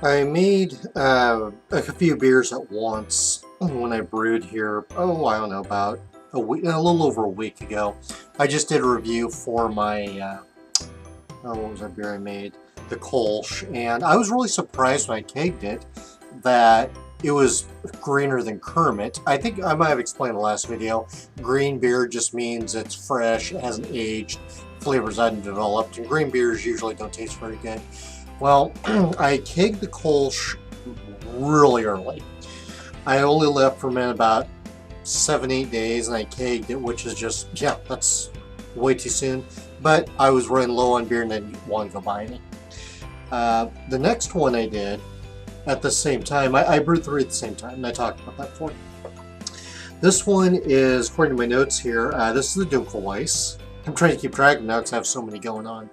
I made a few beers at once when I brewed here. Oh, I don't know, about a week, a little over a week ago. I just did a review for my what was that beer I made? The Kolsch, and I was really surprised when I kegged it that it was greener than Kermit. I think I might have explained in the last video. Green beer just means it's fresh, it hasn't aged, flavors hadn't developed, and green beers usually don't taste very good. Well, I kegged the Kolsch really early. I only left ferment about 7-8 days, and I kegged it, which is just, yeah, that's way too soon. But I was running low on beer and didn't want to go buy any. The next one I did at the same time, I brewed 3 at the same time, and I talked about that before. This one is, according to my notes here, this is the Dunkelweiss. I'm trying to keep track of now because I have so many going on.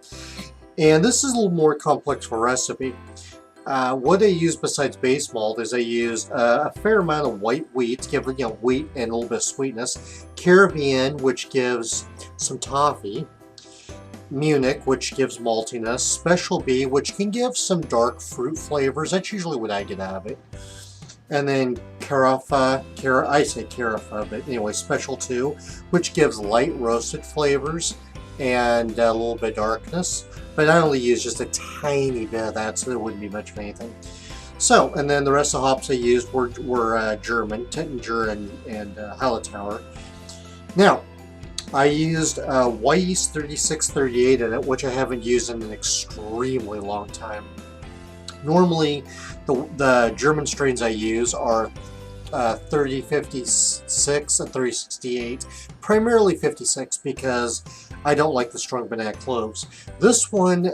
And this is a little more complex for recipe. What I use besides base malt is I used a fair amount of white wheat to give wheat and a little bit of sweetness. Caribbean, which gives some toffee. Munich, which gives maltiness. Special B, which can give some dark fruit flavors. That's usually what I get out of it. And then Carafa, I say Carafa, but anyway, Special 2, which gives light roasted flavors and a little bit of darkness. But I only used just a tiny bit of that, so there wouldn't be much of anything. So, and then the rest of the hops I used were German, Tettinger and Hallertauer. Now, I used Weiss 3638 in it, which I haven't used in an extremely long time. Normally, the German strains I use are 3056 and 3068, primarily 56 because I don't like the strong banana cloves. This one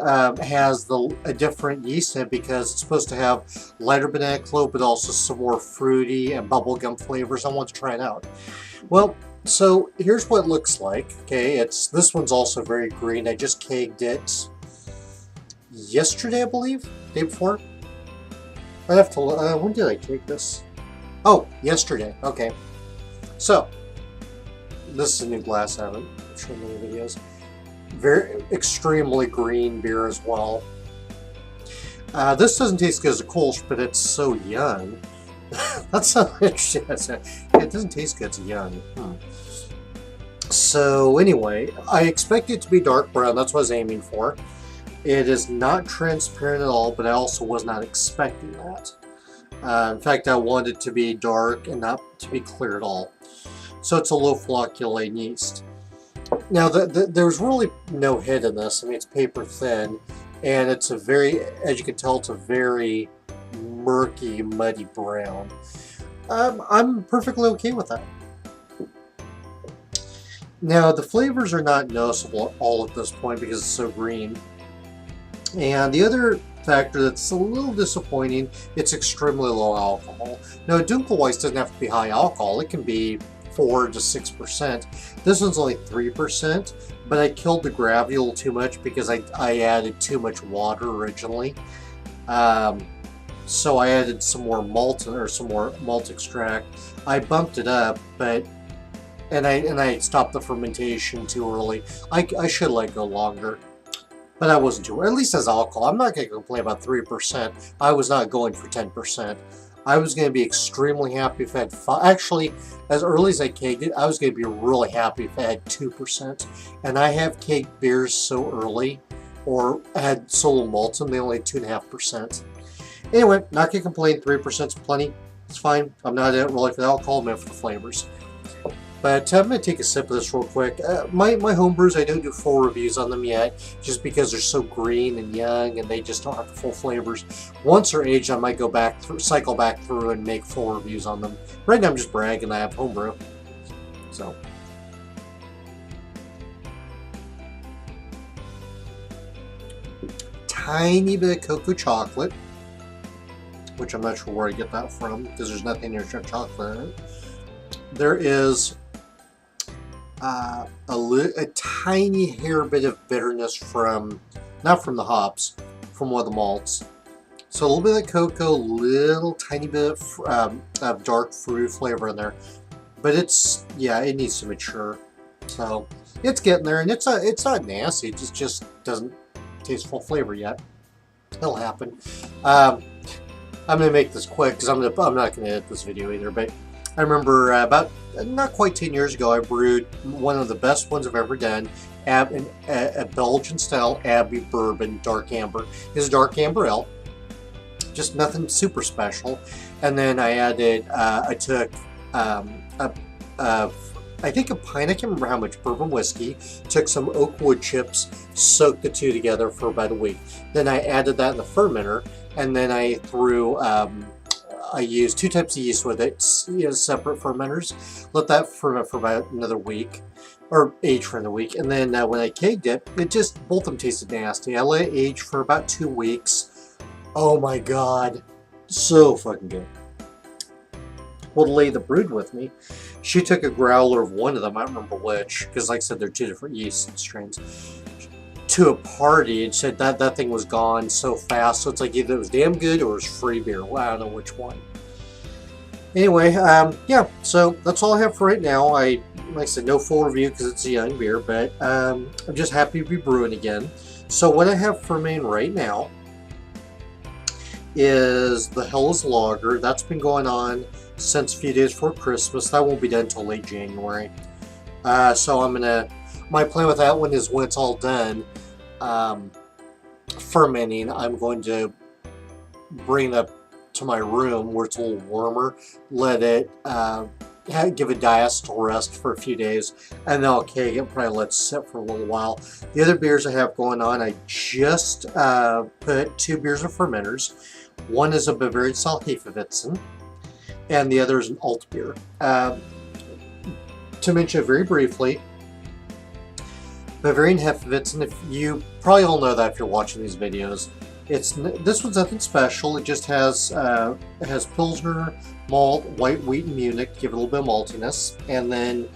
has a different yeast in it because it's supposed to have lighter banana clove but also some more fruity and bubblegum flavors. I want to try it out. Well, so here's what it looks like. Okay, this one's also very green. I just kegged it yesterday, I believe, day before. I have to. When did I keg this? Oh, yesterday. Okay. So this is a new glass. I haven't shown many videos. Very extremely green beer as well. This doesn't taste good as a Kolsch, but it's so young. That's so interesting. It doesn't taste good as young. So anyway, I expect it to be dark brown. That's what I was aiming for. It is not transparent at all, but I also was not expecting that. In fact, I wanted it to be dark and not to be clear at all. So it's a low flocculate yeast. Now, there's really no head in this. I mean, it's paper thin, and it's a very, as you can tell, it's a very murky, muddy brown. I'm perfectly okay with that. Now, the flavors are not noticeable at all at this point because it's so green. And the other factor that's a little disappointing, it's extremely low alcohol. Now, Dunkelweiss doesn't have to be high alcohol. It can be 4 to 6%. This one's only 3%, but I killed the gravity a little too much because I added too much water originally. So I added some more malt or some more malt extract. I bumped it up, but and I stopped the fermentation too early. I should let go longer. But I wasn't too, at least as alcohol. I'm not going to complain about 3%. I was not going for 10%. I was going to be extremely happy if I had 5. Actually, as early as I kegged it, I was going to be really happy if I had 2%. And I have kegged beers so early, or had so little malt in them, they only had 2.5%. Anyway, not going to complain. 3% is plenty. It's fine. I'm not in it really for the alcohol, I'm in for the flavors. But I'm going to take a sip of this real quick. My homebrews, I don't do full reviews on them yet, just because they're so green and young and they just don't have the full flavors. Once they're aged, I might go back through, cycle back through and make full reviews on them. Right now I'm just bragging I have homebrew. So. Tiny bit of cocoa chocolate, which I'm not sure where I get that from, because there's nothing near chocolate in it. There is a tiny hair bit of bitterness from, not from the hops, from one of the malts. So a little bit of cocoa, little tiny bit of dark fruit flavor in there. But it's, yeah, it needs to mature. So it's getting there, and it's not nasty. It just doesn't taste full flavor yet. It'll happen. I'm gonna make this quick because I'm not gonna edit this video either. But I remember about not quite 10 years ago, I brewed one of the best ones I've ever done, a Belgian style Abbey bourbon dark amber. It's a dark amber ale, just nothing super special. And then I added, I took I think a pint, I can't remember how much, bourbon whiskey, took some oak wood chips, soaked the two together for about a week. Then I added that in the fermenter, and then I threw, I used 2 types of yeast with it, separate fermenters. Let that ferment for about another week, or age for another week. And then when I kegged it, both of them tasted nasty. I let it age for about 2 weeks. Oh my god, so fucking good. Well, the lady that brewed with me, she took a growler of one of them, I don't remember which, because like I said, they're 2 different yeast strains, to a party and said that thing was gone so fast. So it's like either it was damn good or it was free beer. Well, I don't know which one. Anyway, yeah, so that's all I have for right now. Like I said, no full review because it's a young beer, but I'm just happy to be brewing again. So what I have fermenting right now is the Helles Lager. That's been going on since a few days before Christmas. That won't be done until late January. So my plan with that one is when it's all done fermenting, I'm going to bring it up to my room where it's a little warmer, let it give a diacetyl rest for a few days, and then I'll keg it, probably let it sit for a little while. The other beers I have going on, I just put 2 beers of fermenters. One is a Bavarian style Hefeweizen, and the other is an Altbier. To mention it very briefly, Bavarian Hefeweizen, if you probably all know that if you're watching these videos, this one's nothing special. It just has Pilsner, malt, white wheat, and Munich, give it a little bit of maltiness, and then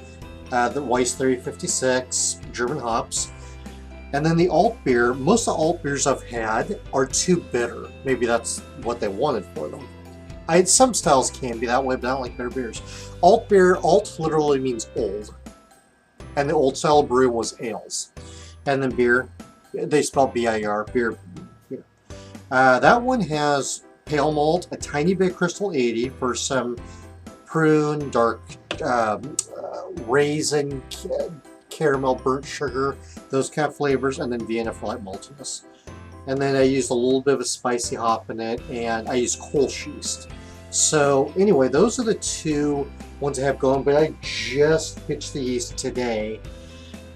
the Weiss 3056 German hops. And then the alt beer, most of the alt beers I've had are too bitter. Maybe that's what they wanted for them. Some styles can be that way, but I don't like bitter beers. Alt beer, alt literally means old. And the old style of brewing was ales. And then beer, they spell B-I-R, beer. That one has pale malt, a tiny bit crystal 80 for some prune, dark raisin, caramel, burnt sugar, those kind of flavors, and then Vienna for light maltiness. And then I used a little bit of a spicy hop in it, and I used Kolsch yeast. So anyway, those are the 2 ones I have going, but I just pitched the yeast today.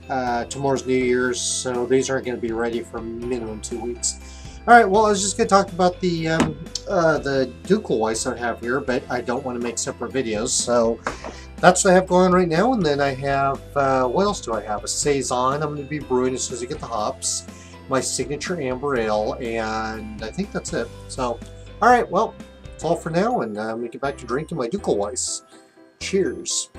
Tomorrow's New Year's, so these aren't going to be ready for minimum 2 weeks. Alright, well, I was just going to talk about the Dunkelweiss I have here, but I don't want to make separate videos, so that's what I have going on right now. And then I have, what else do I have? A saison I'm going to be brewing as soon as I get the hops, my signature amber ale, and I think that's it. So, alright, well, that's all for now, and I'm going to get back to drinking my Dunkelweiss. Cheers.